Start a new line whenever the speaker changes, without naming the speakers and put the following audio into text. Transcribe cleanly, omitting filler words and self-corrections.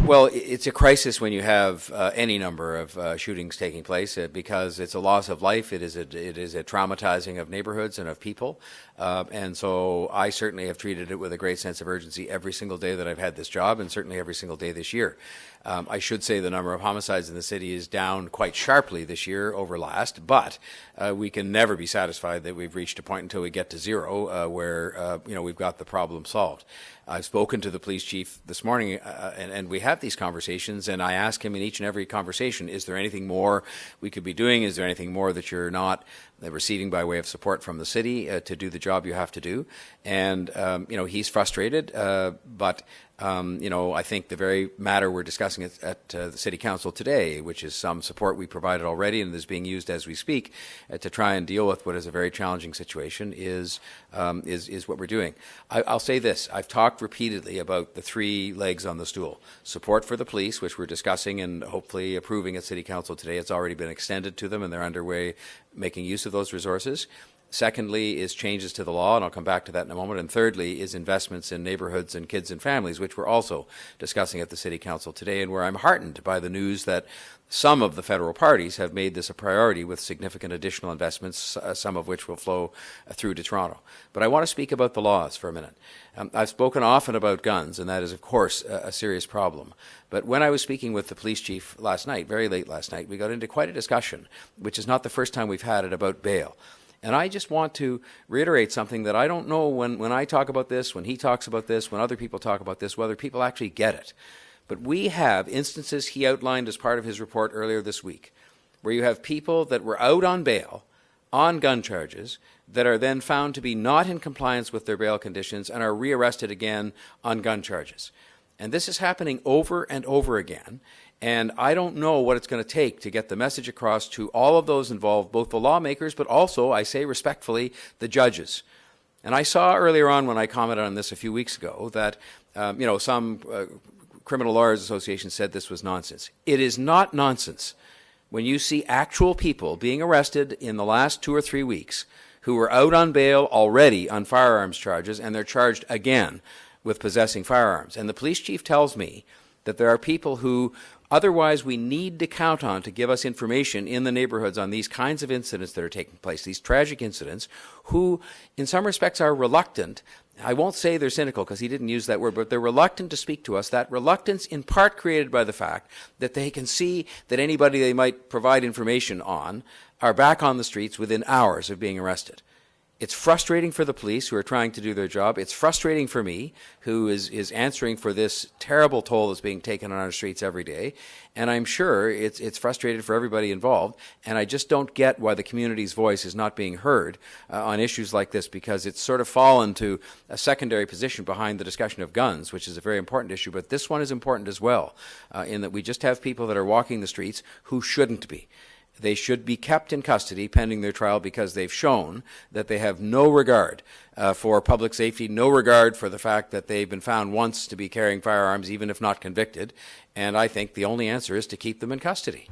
Well, it's a crisis when you have any number of shootings taking place because it's a loss of life. It is a traumatizing of neighborhoods and of people. And so I certainly have treated it with a great sense of urgency every single day that I've had this job, and certainly every single day this year. I should say the number of homicides in the city is down quite sharply this year over last, but we can never be satisfied that we've reached a point until we get to zero where we've got the problem solved. I've spoken to the police chief this morning, and we have these conversations, and I ask him in each and every conversation, is there anything more we could be doing? Is there anything more that you're not receiving by way of support from the city to do the job you have to do? And, he's frustrated, but I think the very matter we're discussing at the City Council today, which is some support we provided already and is being used as we speak to try and deal with what is a very challenging situation, is what we're doing. I'll say this. I've talked repeatedly about the three legs on the stool. Support for the police, which we're discussing and hopefully approving at City Council today. It's already been extended to them, and they're underway making use of those resources. Secondly is changes to the law, and I'll come back to that in a moment. And thirdly is investments in neighborhoods and kids and families, which we're also discussing at the City Council today, and where I'm heartened by the news that some of the federal parties have made this a priority with significant additional investments, some of which will flow through to Toronto. But I want to speak about the laws for a minute. I've spoken often about guns, and that is, of course, a serious problem. But when I was speaking with the police chief last night, very late last night, we got into quite a discussion, which is not the first time we've had it, about bail. And I just want to reiterate something that I don't know when I talk about this, when he talks about this, when other people talk about this, whether people actually get it. But we have instances he outlined as part of his report earlier this week, where you have people that were out on bail on gun charges that are then found to be not in compliance with their bail conditions and are rearrested again on gun charges. And this is happening over and over again. And I don't know what it's going to take to get the message across to all of those involved, both the lawmakers, but also, I say respectfully, the judges. And I saw earlier on when I commented on this a few weeks ago that, some Criminal Lawyers Association said this was nonsense. It is not nonsense when you see actual people being arrested in the last 2 or 3 weeks who were out on bail already on firearms charges, and they're charged again with possessing firearms. And the police chief tells me that there are people who otherwise we need to count on to give us information in the neighborhoods on these kinds of incidents that are taking place, these tragic incidents, who in some respects are reluctant. I won't say they're cynical because he didn't use that word, but they're reluctant to speak to us. That reluctance in part created by the fact that they can see that anybody they might provide information on are back on the streets within hours of being arrested. It's frustrating for the police who are trying to do their job. It's frustrating for me, who is answering for this terrible toll that's being taken on our streets every day. And I'm sure it's frustrating for everybody involved. And I just don't get why the community's voice is not being heard on issues like this, because it's sort of fallen to a secondary position behind the discussion of guns, which is a very important issue. But this one is important as well, in that we just have people that are walking the streets who shouldn't be. They should be kept in custody pending their trial because they've shown that they have no regard for public safety, no regard for the fact that they've been found once to be carrying firearms, even if not convicted. And I think the only answer is to keep them in custody.